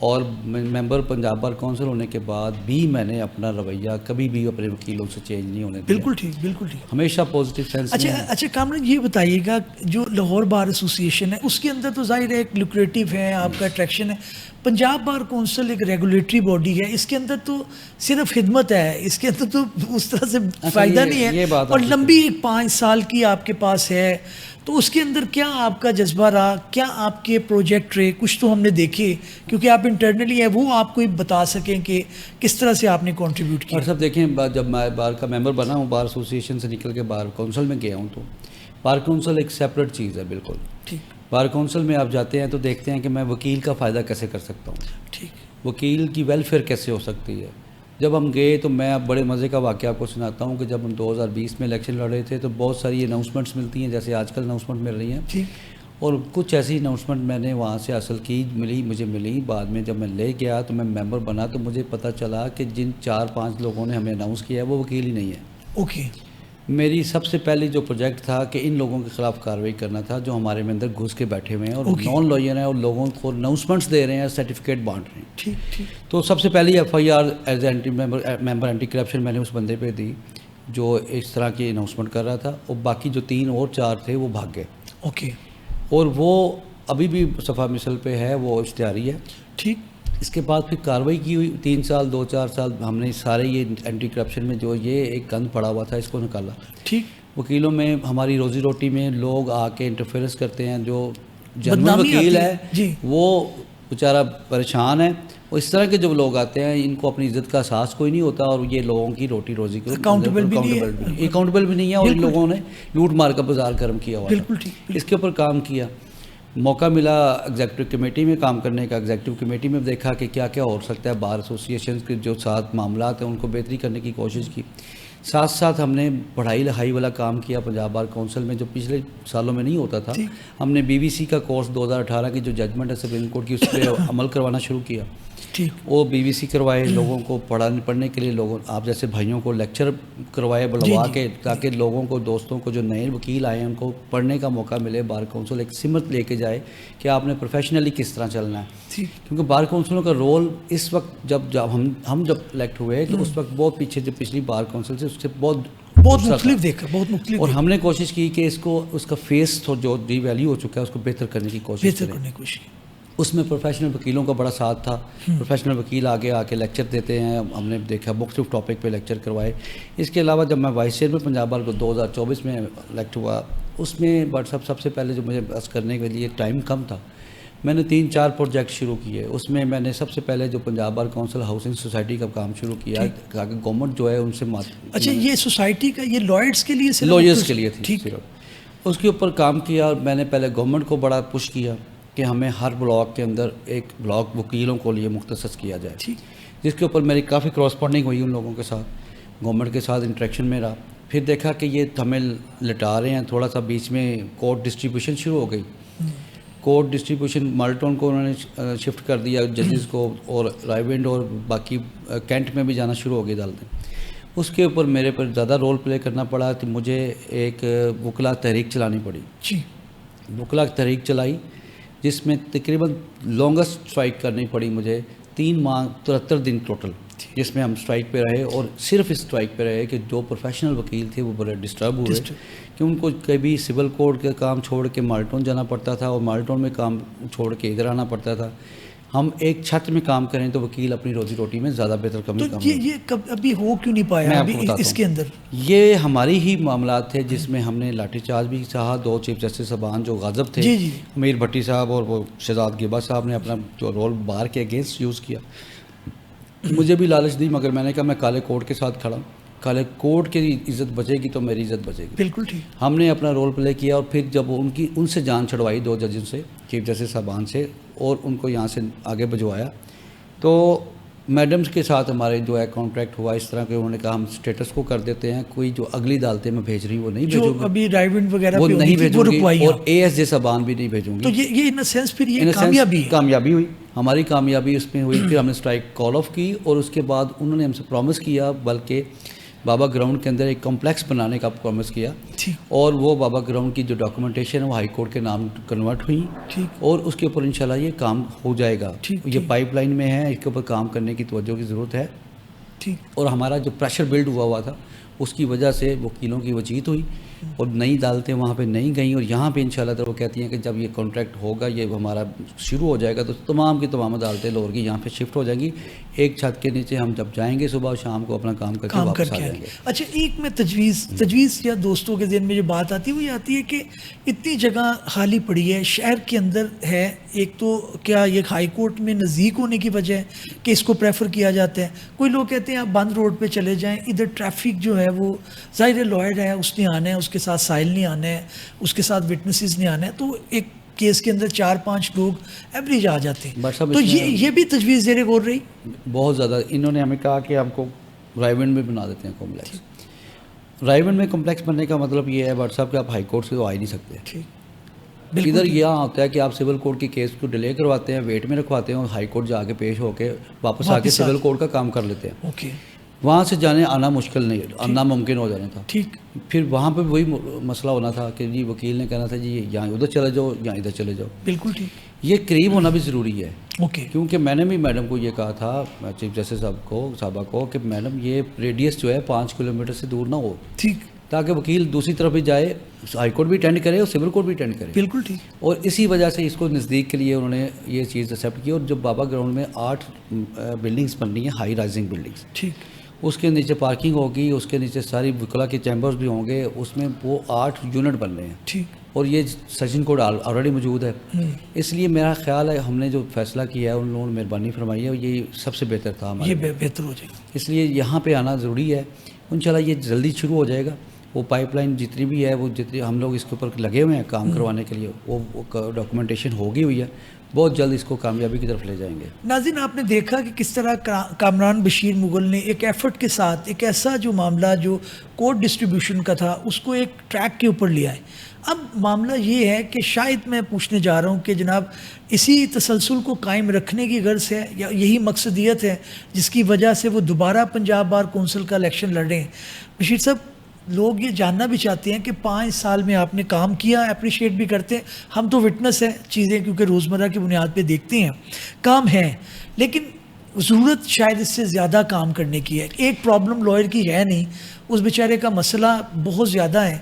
اور ممبر Punjab bar council ہونے کے بعد بھی میں نے اپنا رویہ کبھی بھی اپنے وکیلوں سے چینج نہیں ہونے دیا. بالکل ٹھیک، بالکل ٹھیک. ہمیشہ پازیٹیو سینس. اچھا کامران یہ بتائیے گا جو لاہور بار ایسوسیشن ہے اس کے اندر تو ظاہر ہے ایک لوکریٹو ہے، آپ کا اٹریکشن ہے. پنجاب بار کونسل ایک ریگولیٹری باڈی ہے، اس کے اندر تو صرف خدمت ہے، اس کے اندر تو اس طرح سے فائدہ نہیں ہے، اور لمبی ایک 5 سال کی آپ کے پاس ہے. تو اس کے اندر کیا آپ کا جذبہ رہا، کیا آپ کے پروجیکٹ رہے؟ کچھ تو ہم نے دیکھے کیونکہ آپ انٹرنلی ہیں، وہ آپ کو بتا سکیں کہ کس طرح سے آپ نے کنٹریبیوٹ کیا. اور سب دیکھیں، جب میں بار کا ممبر بنا ہوں، بار ایسوسیشن سے نکل کے بار کونسل میں گیا ہوں، تو بار کونسل ایک سیپریٹ چیز ہے بالکل. ٹھیک. بار کونسل میں آپ جاتے ہیں تو دیکھتے ہیں کہ میں وکیل کا فائدہ کیسے کر سکتا ہوں، ٹھیک، وکیل کی ویلفیئر کیسے ہو سکتی ہے. جب ہم گئے تو میں اب بڑے مزے کا واقعہ آپ کو سناتا ہوں کہ جب ہم 2020 میں الیکشن لڑ رہے تھے تو بہت ساری اناؤنسمنٹس ملتی ہیں، جیسے آج کل اناؤنسمنٹ مل رہی ہیں، اور کچھ ایسی اناؤنسمنٹ میں نے وہاں سے حاصل کی، مجھے ملی. بعد میں جب میں لے گیا تو میں ممبر بنا تو مجھے پتہ چلا کہ جن 4-5 لوگوں نے ہمیں اناؤنس کیا ہے وہ وکیل ہی نہیں ہے. اوکے. میری سب سے پہلی جو پروجیکٹ تھا کہ ان لوگوں کے خلاف کارروائی کرنا تھا جو ہمارے میں اندر گھس کے بیٹھے ہوئے ہیں اور نان لائر ہیں اور لوگوں کو اناؤنسمنٹس دے رہے ہیں، سرٹیفکیٹ بانٹ رہے ہیں. ٹھیک. تو سب سے پہلی FIR ایز اینٹی ممبر اینٹی کرپشن میں نے اس بندے پہ دی جو اس طرح کی اناؤنسمنٹ کر رہا تھا، اور باقی جو 3 اور 4 تھے وہ بھاگ گئے. اوکے. اور وہ ابھی بھی صفحہ مثل پہ ہے، وہ اشتہاری ہے. ٹھیک. اس کے بعد پھر کارروائی کی ہوئی 3 سال 2-4 سال ہم نے سارے یہ اینٹی کرپشن میں جو یہ ایک گند پڑا ہوا تھا اس کو نکالا. ٹھیک. وکیلوں میں ہماری روزی روٹی میں لوگ آ کے انٹرفیئرنس کرتے ہیں، جو جنرل وکیل ہے وہ بیچارہ پریشان ہے. اور اس طرح کے جو لوگ آتے ہیں ان کو اپنی عزت کا احساس کوئی نہیں ہوتا، اور یہ لوگوں کی روٹی روزی کو اکاؤنٹیبل بھی نہیں ہے، اور ان لوگوں نے لوٹ مار کا بازار گرم کیا ہوا. اس کے اوپر کام کیا، موقع ملا ایگزیکٹو کمیٹی میں کام کرنے کا. ایگزیکٹو کمیٹی میں دیکھا کہ کیا کیا ہو سکتا ہے، بار ایسوسیشن کے جو ساتھ معاملات ہیں ان کو بہتری کرنے کی کوشش کی. ساتھ ساتھ ہم نے پڑھائی لکھائی والا کام کیا پنجاب بار کونسل میں، جو پچھلے سالوں میں نہیں ہوتا تھا. ہم نے BBC کا کورس 2018 کی جو ججمنٹ ہے سپریم کورٹ کی، اس پہ عمل کروانا شروع کیا. وہ BBC کروائے لوگوں کو پڑھنے کے لیے، لوگوں آپ جیسے بھائیوں کو لیکچر کروائے بلوا کے، تاکہ لوگوں کو، دوستوں کو جو نئے وکیل آئے ہیں ان کو پڑھنے کا موقع ملے. بار کونسل ایک سمت لے کے جائے کہ آپ نے پروفیشنلی کس طرح چلنا ہے، کیونکہ بار کونسلوں کا رول اس وقت جب ہم جب الیکٹ ہوئے تو اس وقت بہت پیچھے، جو پچھلی بار کونسل سے اس سے بہت مختلف دیکھا، بہت مختلف. اور ہم نے کوشش کی کہ اس کا فیس جو ڈی ویلیو ہو چکا ہے اس کو بہتر کرنے کی کوشش کی. اس میں پروفیشنل وکیلوں کا بڑا ساتھ تھا. پروفیشنل وکیل آگے آ کے لیکچر دیتے ہیں، ہم نے دیکھا مختلف ٹاپک پہ لیکچر کروائے. اس کے علاوہ جب میں وائس چیئرمین پنجاب بار کو 2024 میں الیکٹ ہوا، اس میں سب سے پہلے جو مجھے بس کرنے کے لیے ٹائم کم تھا، میں نے 3-4 پروجیکٹ شروع کیے. اس میں میں نے سب سے پہلے جو Punjab bar council housing society کا کام شروع کیا تاکہ گورنمنٹ جو ہے ان سے اچھا یہ سوسائٹی کا یہ لائرس کے لیے لائرس کے لیے تھی. اس کے اوپر کام کیا، اور میں نے پہلے گورنمنٹ کو بڑا پش کیا کہ ہمیں ہر بلاک کے اندر ایک بلاک وکیلوں کو لیے مختص کیا جائے، جس کے اوپر میری کافی کراسپونڈنگ ہوئی ان لوگوں کے ساتھ، گورنمنٹ کے ساتھ انٹریکشن میں رہا. پھر دیکھا کہ یہ ہمیں لٹا رہے ہیں، تھوڑا سا بیچ میں کورٹ ڈسٹریبیوشن شروع ہو گئی. کورٹ ڈسٹریبیوشن مالٹون کو انہوں نے شفٹ کر دیا ججز کو، اور رائیونڈ اور باقی کینٹ میں بھی جانا شروع ہو گئی عدالتیں. اس کے اوپر میرے پر زیادہ رول پلے کرنا پڑا تو مجھے ایک وکلا تحریک چلانی پڑی. وکلا تحریک چلائی جس میں تقریباً لانگسٹ اسٹرائک کرنی پڑی مجھے 3 ماہ 73 دن ٹوٹل، جس میں ہم اسٹرائک پہ رہے. اور صرف اسٹرائک پہ رہے کہ جو پروفیشنل وکیل تھے وہ بڑے ڈسٹرب ہوئے کہ ان کو کبھی سول کوڈ کا کام چھوڑ کے مالٹون جانا پڑتا تھا، اور مالٹون میں کام چھوڑ کے ادھر آنا پڑتا تھا. ہم ایک چھت میں کام کریں تو وکیل اپنی روزی روٹی میں زیادہ بہتر کام. یہ ابھی ہو کیوں نہیں پایا اس کے اندر؟ یہ ہماری ہی معاملات تھے جس میں ہم نے لاٹھی چارج بھی سہا. 2 چیف جسٹس صاحبان جو غاضب تھے، امیر بھٹی صاحب اور وہ شہزاد گیبا صاحب نے اپنا جو رول بار کے اگینسٹ یوز کیا. مجھے بھی لالچ دی، مگر میں نے کہا میں کالے کوٹ کے ساتھ کھڑا ہوں، کالے کوٹ کی عزت بچے گی تو میری عزت بچے گی. بالکل ٹھیک. ہم نے اپنا رول پلے کیا، اور پھر جب ان سے جان چھڑوائی 2 ججوں سے، چیف جسٹس صاحبان سے، اور ان کو یہاں سے آگے بھجوایا، تو میڈمز کے ساتھ ہمارے جو ہے کانٹریکٹ ہوا اس طرح کہ انہوں نے کہا ہم اسٹیٹس کو کر دیتے ہیں، کوئی جو اگلی عدالتیں میں بھیج رہی ہوں وہ نہیں بھیجوں گی، ابھی رائیونڈ وغیرہ وہ نہیں بھیجوں گی، اور ASJ صاحبان بھی نہیں بھیجوں گی. تو یہ ان سینس پھر یہ کامیابی ہوئی، ہماری کامیابی اس میں ہوئی. پھر ہم نے اسٹرائک کال آف کی، اور اس کے بعد انہوں نے ہم سے پرومس کیا، بلکہ بابا گراؤنڈ کے اندر ایک کمپلیکس بنانے کا پرومس کیا ٹھیک اور وہ بابا گراؤنڈ کی جو ڈاکومنٹیشن ہے وہ ہائی کورٹ کے نام کنورٹ ہوئی ٹھیک اور اس کے اوپر انشاءاللہ یہ کام ہو جائے گا. ٹھیک، یہ پائپ لائن میں ہے, اس کے اوپر کام کرنے کی توجہ کی ضرورت ہے. ٹھیک اور ہمارا جو پریشر بلڈ ہوا تھا اس کی وجہ سے وکیلوں کی وجیت ہوئی اور نئی عدالتیں وہاں پہ نہیں گئیں, اور یہاں پہ انشاءاللہ تعالی وہ کہتی ہیں کہ جب یہ کانٹریکٹ ہوگا, یہ ہمارا شروع ہو جائے گا, تو تمام کی تمام عدالتیں لاہور کی یہاں پہ شفٹ ہو جائیں گی. ایک چھت کے نیچے ہم جب جائیں گے صبح اور شام کو اپنا کام کر کے واپس آ جائیں گے. اچھا ایک میں تجویز یا دوستوں کے ذہن میں جو بات آتی ہے وہ یہ آتی ہے کہ اتنی جگہ خالی پڑی ہے شہر کے اندر ہے, ایک تو کیا یہ ہائی کورٹ میں نزدیک ہونے کی وجہ ہے کہ اس کو پریفر کیا جاتا ہے, کوئی لوگ کہتے ہیں آپ بند روڈ پہ چلے جائیں, ادھر ٹریفک جو ہے وہ ظاہر لائر ہے, اس نے آنا ہے, اس کے ساتھ سائل نہیں آنا ہے, اس کے ساتھ وٹنسز نہیں آنا ہے, تو ایک کیس کے اندر 4-5 لوگ ایوریج آ جاتے ہیں. تو یہ بھی تجویز زیر غور رہی بہت زیادہ. انہوں نے ہمیں کہا کہ ہم کو رائیونڈ میں بنا دیتے ہیں کمپلیکس. رائیونڈ میں کمپلیکس بننے کا مطلب یہ ہے بٹ صاحب کہ آپ ہائی کورٹ سے تو آ ہی نہیں سکتے. ادھر یہاں ہوتا ہے کہ آپ سول کورٹ کی کیس کو ڈیلے کرواتے ہیں, ویٹ میں رکھواتے ہیں, اور ہائی کورٹ جا کے پیش ہو کے واپس آ کے سول کورٹ کا کام کر لیتے ہیں. اوکے وہاں سے جانے آنا مشکل نہیں, آنا ممکن ہو جانا تھا. ٹھیک پھر وہاں پہ وہی مسئلہ ہونا تھا کہ جی وکیل نے کہنا تھا جی یہاں ادھر چلے جاؤ, یہاں ادھر چلے جاؤ. بالکل ٹھیک. یہ قریب ہونا بھی ضروری ہے. اوکے کیونکہ میں نے بھی میڈم کو یہ کہا تھا, چیف جسٹس صاحبہ کو, کہ میڈم یہ ریڈیس جو ہے 5 کلومیٹر سے دور نہ ہو, ٹھیک, تاکہ وکیل دوسری طرف بھی جائے, ہائی کورٹ بھی اٹینڈ کرے اور سول کورٹ بھی اٹینڈ کرے. بالکل ٹھیک. اور اسی وجہ سے اس کو نزدیک کے لیے انہوں نے یہ چیز ایکسیپٹ کی. اور جو بابا گراؤنڈ میں 8 بلڈنگس بن رہی ہیں, ہائی رائزنگ بلڈنگس, ٹھیک, اس کے نیچے پارکنگ ہوگی, اس کے نیچے ساری وکلا کے چیمبرز بھی ہوں گے, اس میں وہ 8 یونٹ بن رہے ہیں. ٹھیک. اور یہ سیشن کوڈ آلریڈی موجود ہے. اس لیے میرا خیال ہے ہم نے جو فیصلہ کیا ہے ان لوگوں نے مہربانی فرمائی ہے, یہ سب سے بہتر تھا ہمارے, یہ بہتر ہو جائے گا. اس لیے یہاں پہ آنا ضروری ہے. انشاءاللہ یہ جلدی شروع ہو جائے گا. وہ پائپ لائن جتنی بھی ہے, وہ جتنی ہم لوگ اس کے اوپر لگے ہوئے ہیں کام کروانے کے لیے, وہ ڈاکومنٹیشن ہوگی ہوئی ہے, بہت جلد اس کو کامیابی کی طرف لے جائیں گے. ناظرین آپ نے دیکھا کہ کس طرح کامران بشیر مغل نے ایک ایفرٹ کے ساتھ ایک ایسا جو معاملہ جو کوڈ ڈسٹریبیوشن کا تھا اس کو ایک ٹریک کے اوپر لیا ہے. اب معاملہ یہ ہے کہ شاید میں پوچھنے جا رہا ہوں کہ جناب اسی تسلسل کو قائم رکھنے کی غرض ہے یا یہی مقصدیت ہے جس کی وجہ سے وہ دوبارہ پنجاب بار کونسل کا الیکشن لڑ رہے ہیں. بشیر صاحب لوگ یہ جاننا بھی چاہتے ہیں کہ 5 سال میں آپ نے کام کیا, اپریشیٹ بھی کرتے ہیں, ہم تو وٹنس ہیں چیزیں کیونکہ روزمرہ کی بنیاد پہ دیکھتے ہیں, کام ہے, لیکن ضرورت شاید اس سے زیادہ کام کرنے کی ہے. ایک پرابلم لائر کی ہے نہیں, اس بیچارے کا مسئلہ بہت زیادہ ہے,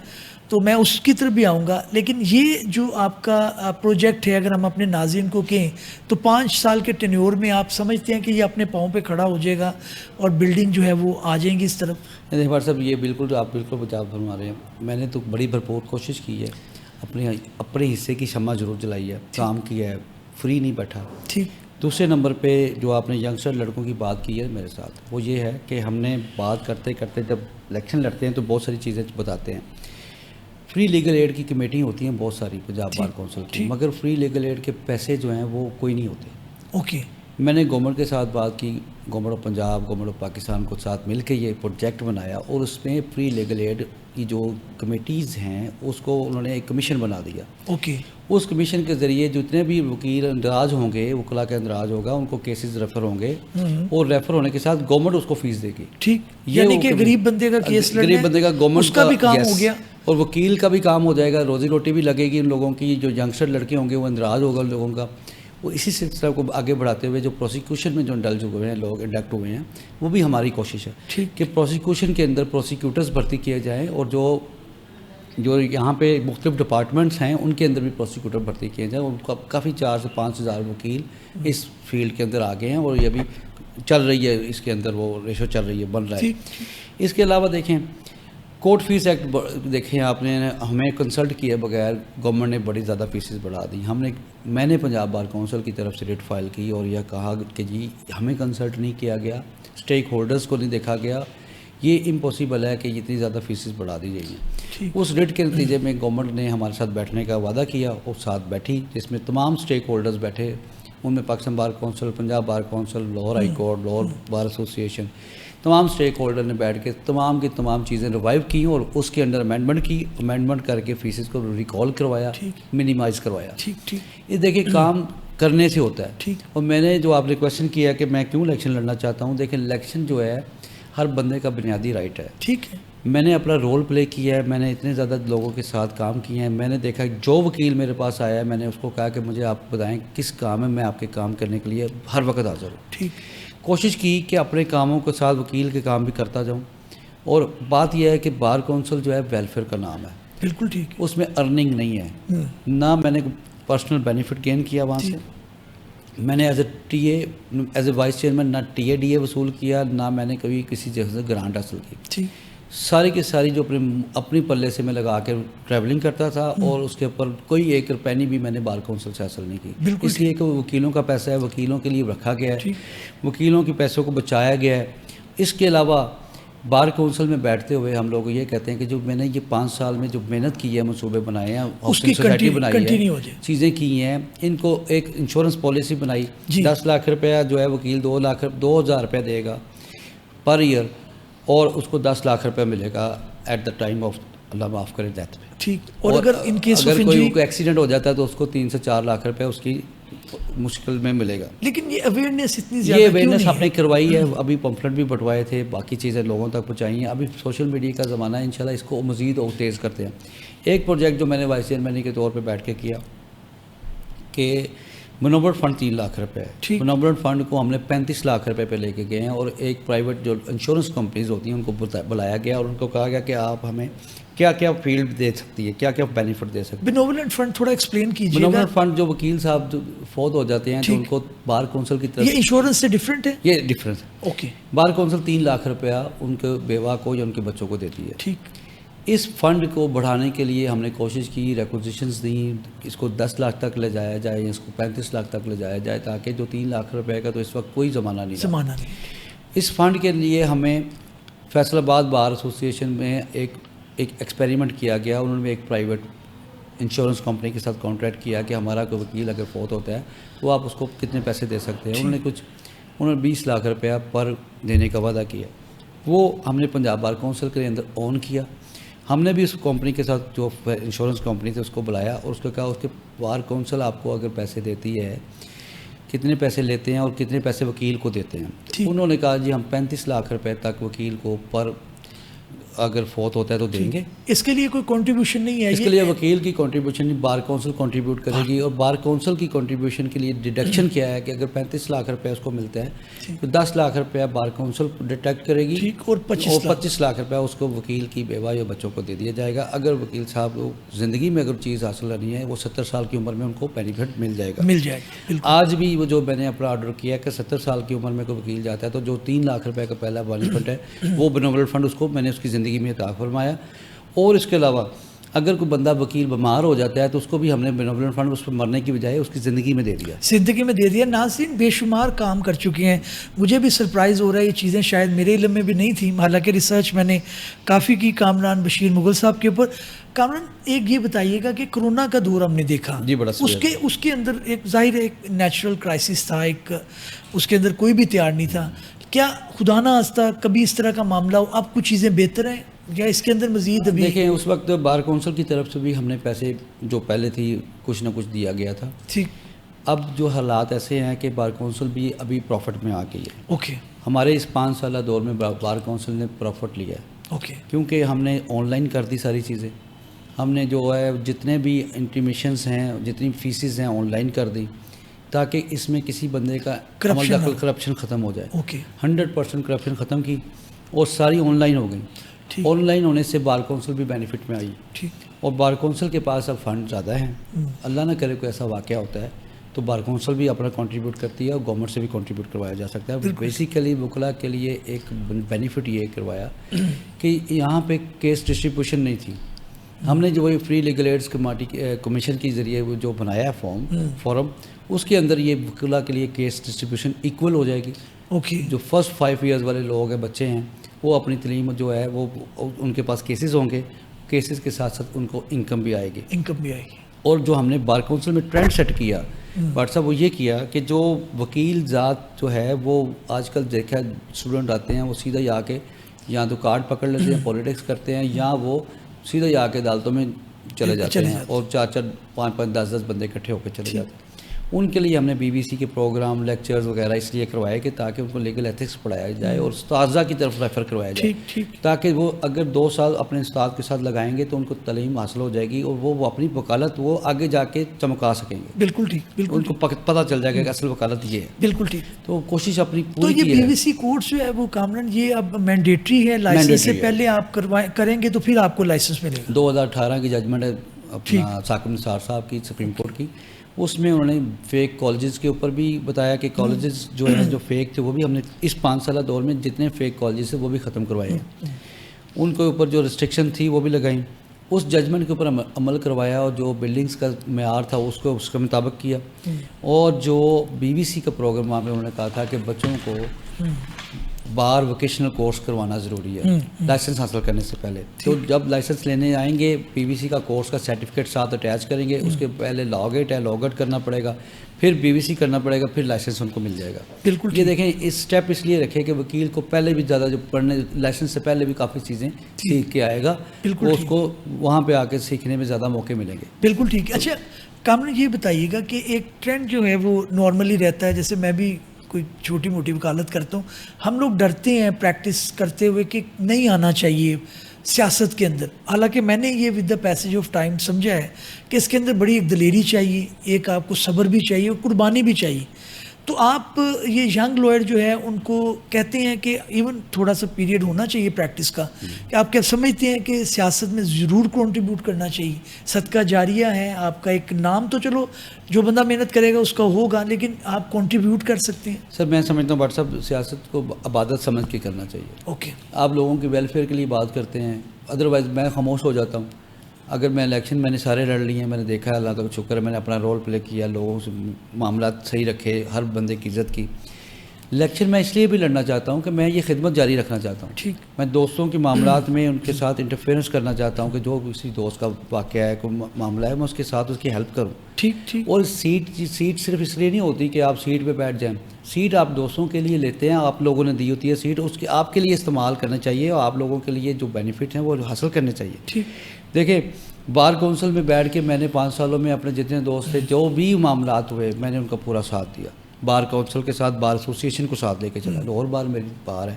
تو میں اس کی طرف بھی آؤں گا. لیکن یہ جو آپ کا پروجیکٹ ہے اگر ہم اپنے ناظرین کو کہیں تو 5 سال کے ٹینیور میں آپ سمجھتے ہیں کہ یہ اپنے پاؤں پہ کھڑا ہو جائے گا اور بلڈنگ جو ہے وہ آ جائیں گی اس طرف؟ نہیں بھائی صاحب, یہ بالکل آپ بالکل بجا فرما رہے ہیں. میں نے تو بڑی بھرپور کوشش کی ہے, اپنے حصے کی شمع ضرور جلائی ہے, کام کیا ہے, فری نہیں بیٹھا. ٹھیک. دوسرے نمبر پہ جو آپ نے ینگسٹر لڑکوں کی بات کی ہے میرے ساتھ, وہ یہ ہے کہ ہم نے بات کرتے کرتے جب الیکشن لڑتے ہیں تو بہت ساری چیزیں بتاتے ہیں. فری لیگل ایڈ کی کمیٹی ہوتی ہیں بہت ساری پنجاب بار کونسل کی, مگر فری لیگل ایڈ کے پیسے جو ہیں وہ کوئی نہیں ہوتے. اوکے. میں نے گورنمنٹ کے ساتھ بات کی, government of Punjab, government of Pakistan کو ساتھ مل کے یہ پروجیکٹ بنایا, اور اس میں فری لیگل ایڈ کی جو کمیٹیز ہیں اس کو انہوں نے ایک کمیشن بنا دیا. اوکے. اس کمیشن کے ذریعے جتنے بھی وکیل اندراج ہوں گے, وکلا کا اندراج ہوگا, ان کو کیسز ریفر ہوں گے, اور ریفر ہونے کے ساتھ گورنمنٹ اس کو فیس دے گی. ٹھیک. یعنی کہ غریب بندے کا کیس لڑنا ہے, غریب بندے کا گورنمنٹ اس کا بھی کام ہو گیا, اور وکیل کا بھی کام ہو جائے گا, روزی روٹی بھی لگے گی ان لوگوں کی. جو ینگسٹر لڑکے ہوں گے وہ اندراج ہوگا ان لوگوں کا. وہ اسی سلسلہ کو آگے بڑھاتے ہوئے جو پروسیکیوشن میں جو انڈلج ہوئے ہیں لوگ, انڈکٹ ہوئے ہیں, وہ بھی ہماری کوشش ہے کہ پروسیکیوشن کے اندر پروسیکیوٹرز بھرتی کیے جائیں, اور جو یہاں پہ مختلف ڈپارٹمنٹس ہیں ان کے اندر بھی پروسیکیوٹر بھرتی کیے جائیں. اور کافی 4 سے 5 ہزار وکیل اس فیلڈ کے اندر آگے ہیں, اور یہ بھی چل رہی ہے, اس کے اندر وہ ریشو چل رہی ہے, بن رہا ہے. اس کے علاوہ دیکھیں کورٹ فیس ایکٹ دیکھیں, آپ نے ہمیں کنسلٹ کیے بغیر گورنمنٹ نے بڑی زیادہ فیسز بڑھا دی. میں نے پنجاب بار کونسل کی طرف سے ریٹ فائل کی اور یہ کہا کہ جی ہمیں کنسلٹ نہیں کیا گیا, اسٹیک ہولڈرز کو نہیں دیکھا گیا, یہ امپاسبل ہے کہ اتنی زیادہ فیسز بڑھا دی جائیں. اس ریٹ کے نتیجے میں گورنمنٹ نے ہمارے ساتھ بیٹھنے کا وعدہ کیا, اور ساتھ بیٹھی, جس میں تمام اسٹیک ہولڈرز بیٹھے. ان میں Pakistan bar council, Punjab bar council, Lahore high court, Lahore bar association, تمام اسٹیک ہولڈر نے بیٹھ کے تمام کی تمام چیزیں ریوائیو کی, اور اس کے اندر امینڈمنٹ کر کے فیسز کو ریکال کروایا, منیمائز کروایا. یہ دیکھیں کام کرنے سے ہوتا ہے. اور میں نے جو آپ نے کویشچن کیا کہ میں کیوں الیکشن لڑنا چاہتا ہوں, دیکھیں الیکشن جو ہے ہر بندے کا بنیادی رائٹ ہے. ٹھیک ہے. میں نے اپنا رول پلے کیا ہے, میں نے اتنے زیادہ لوگوں کے ساتھ کام کیے ہیں. میں نے دیکھا جو وکیل میرے پاس آیا ہے میں نے اس کو کہا کہ مجھے آپ بتائیں کس کام ہے, میں آپ کے کام کرنے کے لیے ہر وقت حاضر ہوں. ٹھیک. کوشش کی کہ اپنے کاموں کے ساتھ وکیل کے کام بھی کرتا جاؤں. اور بات یہ ہے کہ بار کونسل جو ہے ویلفیئر کا نام ہے, بالکل ٹھیک. اس میں ارننگ نہیں ہے, نہ میں نے پرسنل بینیفٹ گین کیا وہاں سے. میں نے ایز اے وائس چیئرمین نہ ٹی اے ڈی اے وصول کیا, نہ میں نے کبھی کسی جگہ سے گرانٹ حاصل کی. ساری کی ساری جو اپنی پلے سے میں لگا کے ٹریولنگ کرتا تھا, اور اس کے اوپر کوئی ایک پینی بھی میں نے بار کونسل سے حاصل نہیں کی. اس لیے کہ وکیلوں کا پیسہ ہے, وکیلوں کے لیے رکھا گیا ہے, وکیلوں کے پیسوں کو بچایا گیا ہے. اس کے علاوہ بار کونسل میں بیٹھتے ہوئے ہم لوگ یہ کہتے ہیں کہ جو میں نے یہ 5 سال میں جو محنت کی ہے, منصوبے بنائے ہیں, ہاؤسنگ سوسائٹی بنائی ہے, چیزیں کی ہیں, ان کو ایک انشورنس پالیسی بنائی. 10 لاکھ روپیہ جو ہے وکیل 2,000 روپیہ دے گا پر ایئر, اور اس کو 10 لاکھ روپے ملے گا ایٹ دا ٹائم آف, اللہ معاف کرے, ڈیتھ پہ. ٹھیک. اور اگر کوئی ایکسیڈنٹ ہو جاتا ہے تو اس کو 3 سے 4 لاکھ روپے اس کی مشکل میں ملے گا. لیکن یہ اویئرنیس اتنی زیادہ, یہ اویئرنیس آپ نے کروائی ہے, ابھی پمفلٹ بھی بٹوائے تھے, باقی چیزیں لوگوں تک پہنچائی ہیں. ابھی سوشل میڈیا کا زمانہ ہے, انشاءاللہ اس کو مزید اور تیز کرتے ہیں. ایک پروجیکٹ جو میں نے وائس چیئرمین کے طور پہ بیٹھ کے کیا کہ منوبٹ فنڈ 3 لاکھ روپے ہے. منوبٹ فنڈ کو ہم نے 35 لاکھ روپے پہ لے کے گئے ہیں, اور ایک پرائیویٹ جو انشورنس کمپنیز ہوتی ہیں ان کو بلایا گیا, اور ان کو کہا گیا کہ آپ ہمیں کیا کیا فیلڈ دے سکتی ہے, کیا کیا بینیفٹ دے سکتی ہے. بینوولنٹ فنڈ تھوڑا ایکسپلین کیجیے. بینوولنٹ فنڈ جو وکیل صاحب فوت ہو جاتے ہیں تو ان کو بار کونسل کی طرف, یہ انشورنس سے ڈفرینٹ ہے. یہ ڈفرینس ہے. اوکے. بار کونسل 3 لاکھ روپیہ ان کے بیوہ کو یا ان کے بچوں کو دیتی ہے. ٹھیک. اس فنڈ کو بڑھانے کے لیے ہم نے کوشش کی, ریکوزیشنز دیں, اس کو 10 لاکھ تک لے جایا جائے, اس کو 35 لاکھ تک لے جایا جائے, تاکہ جو 3 لاکھ روپے کا تو اس وقت کوئی زمانہ نہیں. اس فنڈ کے لیے ہمیں فیصل آباد بار ایسوسیشن میں ایک ایکسپیریمنٹ کیا گیا. انہوں نے ایک پرائیویٹ انشورنس کمپنی کے ساتھ کانٹریکٹ کیا کہ ہمارا کوئی وکیل اگر فوت ہوتا ہے تو آپ اس کو کتنے پیسے دے سکتے ہیں. انہوں نے 20 لاکھ روپیہ پر دینے کا وعدہ کیا. وہ ہم نے پنجاب بار کونسل کے اندر آن کیا. ہم نے بھی اس کمپنی کے ساتھ جو انشورنس کمپنی تھی اس کو بلایا, اور اس کو کہا اس کے بار کونسل آپ کو اگر پیسے دیتی ہے کتنے پیسے لیتے ہیں اور کتنے پیسے وکیل کو دیتے ہیں. انہوں نے کہا جی ہم 35 لاکھ روپے تک وکیل کو پر اگر فوت ہوتا ہے تو دیں گے. اس کے لیے کوئی کنٹریبیوشن نہیں ہے. اس کے لیے وکیل کی کنٹریبیوشن نہیں, بار کونسل کنٹریبیوٹ کرے گی. اور بار کونسل کی کنٹریبیوشن کے لیے ڈیڈکشن کیا ہے کہ اگر 35 لاکھ روپے اس کو ملتا ہے تو 10 لاکھ روپیہ بار کونسل ڈیڈکٹ کرے گی, اور 25 لاکھ روپیہ اس کو وکیل کی بیوہ یا بچوں کو دے دیا جائے گا. اگر وکیل صاحب کو زندگی میں اگر چیز حاصل کرنی ہے وہ 70 سال کی عمر میں ان کو بینیفٹ مل جائے گا. آج بھی وہ جو میں نے اپنا آرڈر کیا کہ 70 سال کی عمر میں کوئی وکیل جاتا ہے تو جو 3 لاکھ روپے کا پہلا بینیفٹ ہے وہ بینوولنٹ فنڈ اس کو میں نے اس کی زندگی میں عطا فرمایا. اور اس کے علاوہ اگر کوئی بندہ وکیل بیمار ہو جاتا ہے تو اس کو بھی ہم نے بینوولنٹ فنڈ اس پر مرنے کی بجائے اس کی زندگی میں دے دیا. ناظرین بے شمار کام کر چکے ہیں. مجھے بھی سرپرائز ہو رہا ہے, یہ چیزیں شاید میرے علم میں بھی نہیں تھیں, حالانکہ ریسرچ میں نے کافی کی کامران بشیر مغل صاحب کے اوپر. کامران ایک یہ بتائیے گا کہ کرونا کا دور ہم نے دیکھا, اس کے اندر ایک ظاہر ایک نیچرل کرائسس تھا, ایک اس کے اندر کوئی بھی تیار نہیں تھا. کیا خدا نہ خواستہ کبھی اس طرح کا معاملہ ہو, اب کچھ چیزیں بہتر ہیں یا اس کے اندر مزید؟ ابھی دیکھیں اس وقت بار کونسل کی طرف سے بھی ہم نے پیسے جو پہلے تھی کچھ نہ کچھ دیا گیا تھا. ٹھیک. اب جو حالات ایسے ہیں کہ بار کونسل بھی ابھی پروفٹ میں آ گئی ہے. اوکے. ہمارے اس 5 سالہ دور میں بار کونسل نے پروفٹ لیا ہے. اوکے. کیونکہ ہم نے آن لائن کر دی ساری چیزیں, ہم نے جو ہے جتنے بھی انٹیمیشنز ہیں جتنی فیسز ہیں آن لائن کر دی, تاکہ اس میں کسی بندے کا کرپشن ختم ہو جائے. 100% کرپشن ختم کی, اور ساری آن لائن ہو گئی. آن لائن ہونے سے بار کونسل بھی بینیفٹ میں آئی, اور بار کونسل کے پاس اب فنڈ زیادہ ہیں. اللہ نہ کرے کوئی ایسا واقعہ ہوتا ہے تو بار کونسل بھی اپنا کنٹریبیوٹ کرتی ہے, اور گورنمنٹ سے بھی کنٹریبیوٹ کروایا جا سکتا ہے. بیسیکلی وکلا کے لیے ایک بینیفٹ یہ کروایا کہ یہاں پہ کیس ڈسٹریبیوشن نہیں تھی. ہم نے جو وہی فری لیگل ایڈز کمیشن کے ذریعے جو بنایا فورم, اس کے اندر یہ وکلا کے لیے کیس ڈسٹریبیوشن ایکول ہو جائے گی. جو فرسٹ 5 ایئرز والے لوگ ہیں, بچے ہیں, وہ اپنی تعلیم جو ہے وہ ان کے پاس کیسز ہوں گے, کیسز کے ساتھ ساتھ ان کو انکم بھی آئے گی. اور جو ہم نے بار کونسل میں ٹرینڈ سیٹ کیا بٹ صاحب وہ یہ کیا کہ جو وکیل ذات جو ہے وہ آج کل دیکھا اسٹوڈنٹ آتے ہیں وہ سیدھا ہی آ کے یا تو کارڈ پکڑ لیتے ہیں, پولیٹکس کرتے ہیں, یا وہ سیدھا ہی آ کے عدالتوں میں چلے جاتے ہیں اور 4-4 5-5 10-10 بندے اکٹھے ہو کے چلے جاتے ہیں. ان کے لیے ہم نے BBC کے پروگرام لیکچرز وغیرہ اس لیے کروائے کہ تاکہ ان کو لیگل ایتھکس پڑھایا جائے اور اساتذہ کی طرف ریفر کروایا جائے، تاکہ وہ اگر 2 سال اپنے استاد کے ساتھ لگائیں گے تو ان کو تعلیم حاصل ہو جائے گی اور وہ اپنی وکالت وہ آگے جا کے چمکا سکیں گے. بالکل ٹھیک، بالکل ان کو پتہ چل جائے گا کہ اصل وکالت یہ ہے. بالکل ٹھیک. تو کوشش اپنی تو پوری یہ کی ہے. BBC کورس جو ہے وہ کامران یہ اب مینڈیٹری ہے، لائسنس سے پہلے آپ کریں گے تو پھر آپ کو لائسنس ملے گا. 2018 کی ججمنٹ ہے اپنا ثاقب نثار صاحب کی سپریم کورٹ کی، اس میں انہوں نے فیک کالجز کے اوپر بھی بتایا کہ کالجز جو ہیں جو فیک تھے وہ بھی ہم نے اس 5 سالہ دور میں جتنے فیک کالجز ہیں وہ بھی ختم کروائے ہیں. ان کے اوپر جو ریسٹرکشن تھی وہ بھی لگائیں. اس ججمنٹ کے اوپر عمل کروایا اور جو بلڈنگز کا معیار تھا اس کو اس کے مطابق کیا. اور جو BBC کا پروگرام وہاں پہ انہوں نے کہا تھا کہ بچوں کو بار ووکیشنل کورس کروانا ضروری ہے لائسنس حاصل کرنے سے پہلے. تو جب لائسنس لینے آئیں گے BBC کا کورس کا سرٹیفکیٹ ساتھ اٹیچ کریں گے. اس کے پہلے لاگ آؤٹ کرنا پڑے گا، پھر BBC کرنا پڑے گا، پھر لائسنس ان کو مل جائے گا. بالکل یہ دیکھیں اس سٹیپ اس لیے رکھے کہ وکیل کو پہلے بھی زیادہ جو پڑھنے لائسنس سے پہلے بھی کافی چیزیں سیکھ کے آئے گا، وہ اس کو وہاں پہ آ کے سیکھنے میں زیادہ موقع ملیں گے. بالکل ٹھیک. اچھا کامران یہ بتائیے گا کہ ایک ٹرینڈ جو ہے وہ نارملی رہتا ہے، جیسے میں بھی کوئی چھوٹی موٹی وکالت کرتا ہوں، ہم لوگ ڈرتے ہیں پریکٹس کرتے ہوئے کہ نہیں آنا چاہیے سیاست کے اندر. حالانکہ میں نے یہ with the passage of time سمجھا ہے کہ اس کے اندر بڑی ایک دلیری چاہیے، ایک آپ کو صبر بھی چاہیے اور قربانی بھی چاہیے. تو آپ یہ ینگ لوئر جو ہے ان کو کہتے ہیں کہ ایون تھوڑا سا پیریڈ ہونا چاہیے پریکٹس کا، کہ آپ کیا سمجھتے ہیں کہ سیاست میں ضرور کنٹریبیوٹ کرنا چاہیے؟ صدقہ جاریہ ہے آپ کا، ایک نام تو چلو جو بندہ محنت کرے گا اس کا ہوگا، لیکن آپ کنٹریبیوٹ کر سکتے ہیں. سر میں سمجھتا ہوں بٹ صاحب سیاست کو عبادت سمجھ کے کرنا چاہیے. اوکے. آپ لوگوں کے ویلفیئر کے لیے بات کرتے ہیں، ادروائز میں خاموش ہو جاتا ہوں. اگر میں الیکشن میں نے سارے لڑ لیے ہیں، میں نے دیکھا ہے اللہ کا شکر ہے میں نے اپنا رول پلے کیا، لوگوں سے معاملات صحیح رکھے، ہر بندے کی عزت کی. الیکشن میں اس لیے بھی لڑنا چاہتا ہوں کہ میں یہ خدمت جاری رکھنا چاہتا ہوں. ٹھیک. میں دوستوں کے معاملات میں ان کے ساتھ انٹرفیئرنس کرنا چاہتا ہوں کہ جو کسی دوست کا واقعہ ہے، کوئی معاملہ ہے، میں اس کے ساتھ اس کی ہیلپ کروں. ٹھیک ٹھیک. اور سیٹ صرف اس لیے نہیں ہوتی کہ آپ سیٹ پہ بیٹھ جائیں. سیٹ آپ دوستوں کے لیے لیتے ہیں، آپ لوگوں نے دی ہوتی ہے سیٹ، اس کے آپ کے لیے استعمال کرنا چاہیے اور آپ لوگوں کے لیے جو بینیفٹ ہیں وہ حاصل کرنے چاہیے. ٹھیک. دیکھیں بار کونسل میں بیٹھ کے میں نے 5 سالوں میں اپنے جتنے دوست تھے جو بھی معاملات ہوئے میں نے ان کا پورا ساتھ دیا. بار کونسل کے ساتھ بار ایسوسیشن کو ساتھ لے کے چلا. لاہور بار میری بار ہے،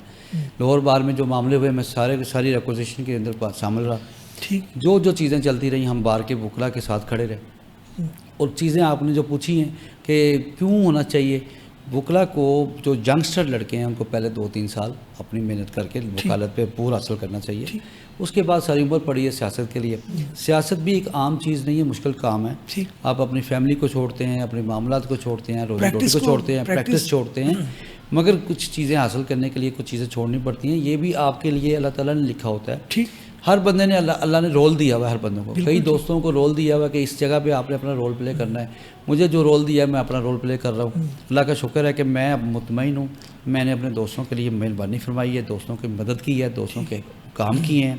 لاہور بار میں جو معاملے ہوئے میں ساری ریکوزیشن کے اندر شامل رہا. ٹھیک. جو چیزیں چلتی رہیں ہم بار کے وکلا کے ساتھ کھڑے رہے. اور چیزیں آپ نے جو پوچھی ہیں کہ کیوں ہونا چاہیے، وکلا کو جو ینگسٹر لڑکے ہیں ان کو پہلے 2-3 سال اپنی محنت کر کے وکالت پہ پورا حاصل کرنا چاہیے. اس کے بعد ساری عمر پڑی ہے سیاست کے لیے. سیاست بھی ایک عام چیز نہیں ہے، مشکل کام ہے. آپ اپنی فیملی کو چھوڑتے ہیں، اپنے معاملات کو چھوڑتے ہیں، روزی روٹی کو چھوڑتے ہیں، پریکٹس چھوڑتے ہیں، مگر کچھ چیزیں حاصل کرنے کے لیے کچھ چیزیں چھوڑنی پڑتی ہیں. یہ بھی آپ کے لیے اللہ تعالیٰ نے لکھا ہوتا ہے. ہر بندے نے اللہ نے رول دیا ہوا ہے ہر بندوں کو. کئی دوستوں کو رول دیا ہوا ہے کہ اس جگہ پہ آپ نے اپنا رول پلے کرنا ہے. مجھے جو رول دیا ہے میں اپنا رول پلے کر رہا ہوں. اللہ کا شکر ہے کہ میں اب مطمئن ہوں. میں نے اپنے دوستوں کے لیے مہربانی فرمائی ہے، دوستوں کی مدد کی ہے، دوستوں کے کام کیے ہیں.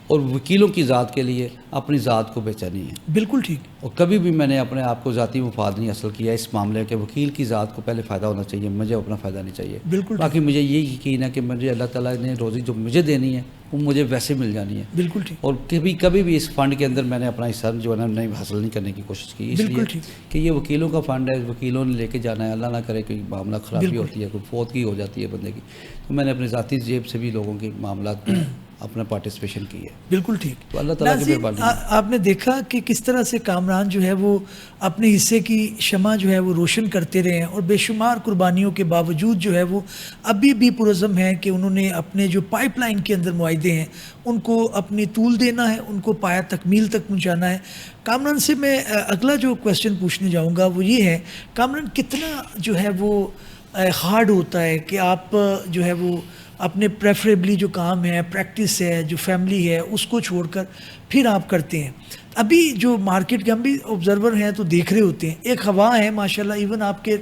اور وکیلوں کی ذات کے لیے اپنی ذات کو بیچانی ہے. بالکل ٹھیک. اور کبھی بھی میں نے اپنے آپ کو ذاتی مفاد نہیں حاصل کیا اس معاملے کے. وکیل کی ذات کو پہلے فائدہ ہونا چاہیے، مجھے اپنا فائدہ نہیں چاہیے. بالکل. باقی مجھے یہ یقین ہے کہ مجھے اللہ تعالیٰ نے روزی جو مجھے دینی ہے وہ مجھے ویسے مل جانی ہے. بالکل ٹھیک. اور کبھی بھی اس فنڈ کے اندر میں نے اپنا حصہ جو ہے نا حاصل نہیں کرنے کی کوشش کی، اس لیے کہ یہ وکیلوں کا فنڈ ہے، وکیلوں نے لے کے جانا ہے. اللہ نہ کرے کوئی معاملہ خرابی ہوتی ہے، کوئی فوتگی ہو جاتی ہے بندے کی، تو میں نے اپنی ذاتی جیب سے بھی لوگوں کے معاملات میں اپنا پارٹیسپیشن کی ہے. بالکل ٹھیک. تو اللہ تعالیٰ کی مہربانی. آپ نے دیکھا کہ کس طرح سے کامران جو ہے وہ اپنے حصے کی شمع جو ہے وہ روشن کرتے رہے ہیں، اور بے شمار قربانیوں کے باوجود جو ہے وہ ابھی بھی پرعزم ہیں کہ انہوں نے اپنے جو پائپ لائن کے اندر معاہدے ہیں ان کو اپنی طول دینا ہے، ان کو پایا تکمیل تک پہنچانا ہے. کامران سے میں اگلا جو کویسچن پوچھنے جاؤں گا وہ یہ ہے، کامران کتنا جو ہے وہ ہارڈ ہوتا ہے کہ آپ جو ہے وہ اپنے پریفریبلی جو کام ہے، پریکٹس ہے، جو فیملی ہے، اس کو چھوڑ کر پھر آپ کرتے ہیں. ابھی جو مارکیٹ کے ہم بھی آبزرور ہیں تو دیکھ رہے ہوتے ہیں، ایک ہوا ہے ماشاءاللہ، ایون آپ کے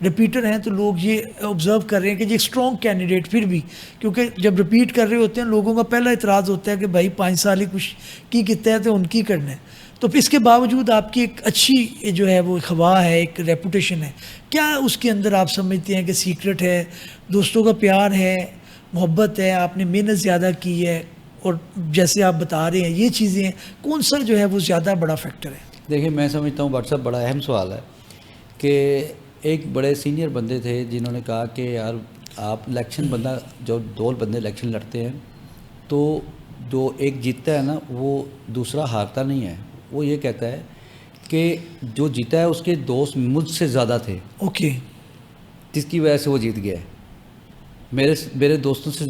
رپیٹر ہیں تو لوگ یہ آبزرو کر رہے ہیں کہ یہ اسٹرانگ کینڈیڈیٹ پھر بھی، کیونکہ جب رپیٹ کر رہے ہوتے ہیں لوگوں کا پہلا اعتراض ہوتا ہے کہ بھائی 5 سال ہی کچھ کی کتنا ہے تو ان کی کرنا ہے. تو اس کے باوجود آپ کی ایک اچھی جو ہے وہ ہوا ہے، ایک ریپوٹیشن ہے. کیا اس کے اندر آپ سمجھتے ہیں کہ سیکرٹ ہے، دوستوں کا پیار ہے، محبت ہے، آپ نے محنت زیادہ کی ہے، اور جیسے آپ بتا رہے ہیں یہ چیزیں ہیں، کون سا جو ہے وہ زیادہ بڑا فیکٹر ہے؟ دیکھیں میں سمجھتا ہوں بٹ صاحب بڑا اہم سوال ہے کہ ایک بڑے سینئر بندے تھے جنہوں نے کہا کہ یار آپ الیکشن بندہ جو 2 بندے الیکشن لڑتے ہیں تو جو ایک جیتتا ہے نا وہ دوسرا ہارتا نہیں ہے. وہ یہ کہتا ہے کہ جو جیتا ہے اس کے دوست مجھ سے زیادہ تھے, اوکے, جس کی وجہ سے وہ جیت گیا ہے. میرے دوستوں سے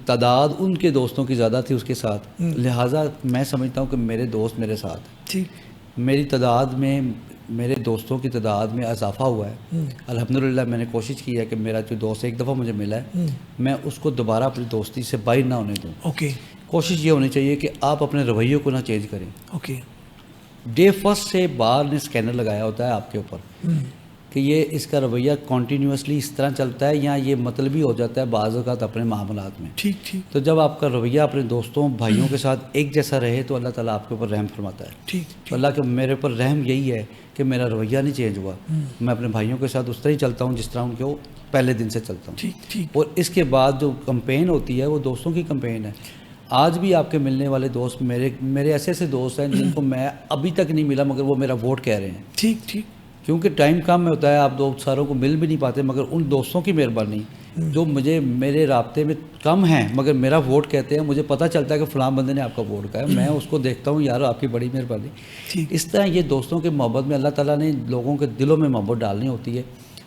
تعداد ان کے دوستوں کی زیادہ تھی اس کے ساتھ, لہٰذا میں سمجھتا ہوں کہ میرے دوست میرے ساتھ, ٹھیک, میری تعداد میں میرے دوستوں کی تعداد میں اضافہ ہوا ہے. الحمدللہ میں نے کوشش کی ہے کہ میرا جو دوست ایک دفعہ مجھے ملا ہے میں اس کو دوبارہ اپنی دوستی سے باہر نہ ہونے دوں. اوکے, کوشش یہ ہونی چاہیے کہ آپ اپنے رویے کو نہ چینج کریں. اوکے, ڈے فرسٹ سے باہر نے اسکینر لگایا ہوتا ہے آپ کے اوپر کہ یہ اس کا رویہ کنٹینیوسلی اس طرح چلتا ہے یا یہ مطلبی ہو جاتا ہے بعض اوقات اپنے معاملات میں. ٹھیک ٹھیک, تو جب آپ کا رویہ اپنے دوستوں بھائیوں کے ساتھ ایک جیسا رہے تو اللہ تعالیٰ آپ کے اوپر رحم فرماتا ہے. ٹھیک, تو اللہ کے میرے اوپر رحم یہی ہے کہ میرا رویہ نہیں چینج ہوا. میں اپنے بھائیوں کے ساتھ اس طرح ہی چلتا ہوں جس طرح ان کو پہلے دن سے چلتا ہوں. ٹھیک ٹھیک, اور اس کے بعد جو کمپین ہوتی ہے وہ دوستوں کی کمپین ہے. آج بھی آپ کے ملنے والے دوست میرے ایسے دوست ہیں جن کو میں ابھی تک نہیں ملا مگر وہ میرا ووٹ کہہ رہے ہیں. ٹھیک ٹھیک, کیونکہ ٹائم کم میں ہوتا ہے, آپ دوست ساروں کو مل بھی نہیں پاتے, مگر ان دوستوں کی مہربانی جو مجھے میرے رابطے میں کم ہیں مگر میرا ووٹ کہتے ہیں, مجھے پتہ چلتا ہے کہ فلاں بندے نے آپ کا ووٹ کہا ہے, میں اس کو دیکھتا ہوں یار آپ کی بڑی مہربانی. اس طرح یہ دوستوں کے محبت میں اللہ تعالیٰ نے لوگوں کے دلوں میں محبت ڈالنی ہوتی ہے,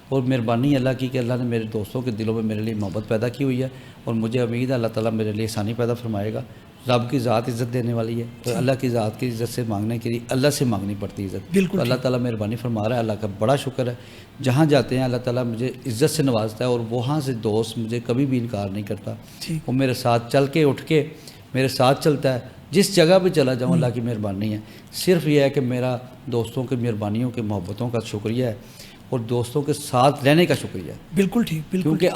اور مہربانی اللہ کی کہ اللہ نے میرے دوستوں کے دلوں میں میرے لیے محبت پیدا کی ہوئی ہے, اور مجھے امید ہے اللہ تعالیٰ میرے لیے آسانی پیدا فرمائے گا. رب کی ذات عزت دینے والی ہے, تو اللہ کی ذات کی عزت سے مانگنے کے لیے اللہ سے مانگنی پڑتی ہے عزت. بالکل, اللہ تعالیٰ مہربانی فرما رہا ہے, اللہ کا بڑا شکر ہے. جہاں جاتے ہیں اللہ تعالیٰ مجھے عزت سے نوازتا ہے, اور وہاں سے دوست مجھے کبھی بھی انکار نہیں کرتا. وہ میرے ساتھ چل کے اٹھ کے میرے ساتھ چلتا ہے, جس جگہ پہ چلا جاؤں اللہ کی مہربانی ہے. صرف یہ ہے کہ میرا دوستوں کی مہربانیوں کے محبتوں کا شکریہ ہے, اور دوستوں کے ساتھ رہنے کا شکریہ ہے. بالکل ٹھیک, بالکل, کیونکہ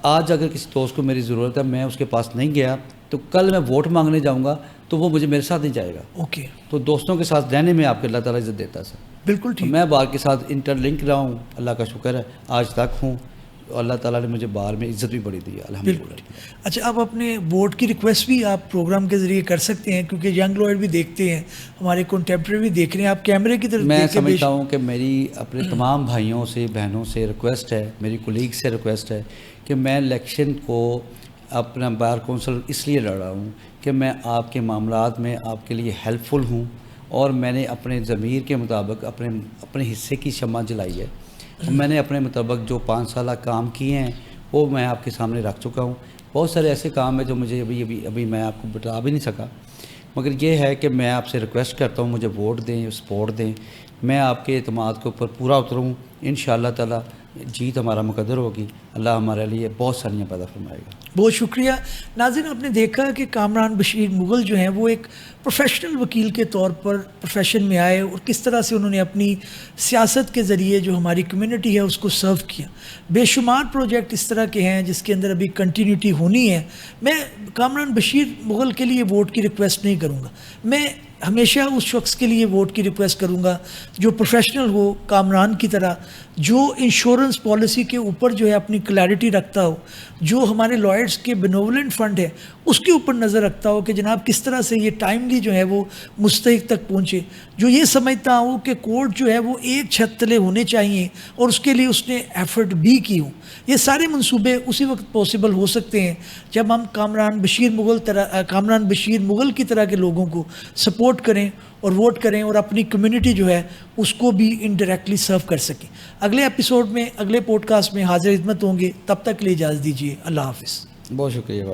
آج اگر کسی دوست کو میری ضرورت ہے, میں اس کے پاس نہیں گیا تو کل میں ووٹ مانگنے جاؤں گا تو وہ مجھے میرے ساتھ نہیں جائے گا. اوکے, تو دوستوں کے ساتھ رہنے میں آپ کے اللہ تعالیٰ عزت دیتا ہے سر. بالکل ٹھیک, میں بار کے ساتھ انٹر لنک رہا ہوں, اللہ کا شکر ہے آج تک ہوں, اللہ تعالیٰ نے مجھے بار میں عزت بھی بڑی دی ہے الحمدللہ. اچھا, آپ اپنے ووٹ کی ریکویسٹ بھی آپ پروگرام کے ذریعے کر سکتے ہیں, کیونکہ ینگ لوئر بھی دیکھتے ہیں, ہمارے کنٹمپریری بھی دیکھ رہے ہیں, آپ کیمرے کی طرف میں سمجھتا ہوں کہ میری اپنے تمام بھائیوں سے بہنوں سے ریکویسٹ ہے, میری کولیگ سے ریکویسٹ ہے کہ میں الیکشن کو اپنا بار کونسل اس لیے لڑ رہا ہوں کہ میں آپ کے معاملات میں آپ کے لیے ہیلپ فل ہوں, اور میں نے اپنے ضمیر کے مطابق اپنے حصے کی شمع جلائی ہے. میں نے اپنے مطابق جو 5 سالہ کام کیے ہیں وہ میں آپ کے سامنے رکھ چکا ہوں. بہت سارے ایسے کام ہیں جو مجھے ابھی میں آپ کو بتا بھی نہیں سکا, مگر یہ ہے کہ میں آپ سے ریکویسٹ کرتا ہوں مجھے ووٹ دیں, سپورٹ دیں, میں آپ کے اعتماد کے اوپر پورا اتروں. انشاءاللہ تعالیٰ جیت ہمارا مقدر ہوگی, اللہ ہمارے لیے بہت ساریاں پیدا فرمائے گا. بہت شکریہ. ناظرین, آپ نے دیکھا کہ کامران بشیر مغل جو ہیں وہ ایک پروفیشنل وکیل کے طور پر پروفیشن میں آئے, اور کس طرح سے انہوں نے اپنی سیاست کے ذریعے جو ہماری کمیونٹی ہے اس کو سرو کیا. بے شمار پروجیکٹ اس طرح کے ہیں جس کے اندر ابھی کنٹینیوٹی ہونی ہے. میں کامران بشیر مغل کے لیے ووٹ کی ریکویسٹ نہیں کروں گا, میں ہمیشہ اس شخص کے لیے ووٹ کی ریکویسٹ کروں گا جو پروفیشنل ہو, کامران کی طرح, جو انشورنس پالیسی کے اوپر جو ہے اپنی کلیئرٹی رکھتا ہو, جو ہمارے لائرز کے بینوولنٹ فنڈ ہے اس کے اوپر نظر رکھتا ہو کہ جناب کس طرح سے یہ ٹائملی جو ہے وہ مستحق تک پہنچے, جو یہ سمجھتا ہو کہ کورٹ جو ہے وہ ایک چھت تلے ہونے چاہیے اور اس کے لیے اس نے ایفرٹ بھی کی ہوں. یہ سارے منصوبے اسی وقت پاسبل ہو سکتے ہیں جب ہم کامران بشیر مغل کی طرح کے لوگوں کو سپورٹ کریں اور ووٹ کریں, اور اپنی کمیونٹی جو ہے اس کو بھی انڈائریکٹلی سرو کر سکیں. اگلے ایپیسوڈ میں, اگلے پوڈ کاسٹ میں حاضر خدمت ہوں گے. تب تک کے لیے اجازت دیجیے. اللہ حافظ. بہت شکریہ.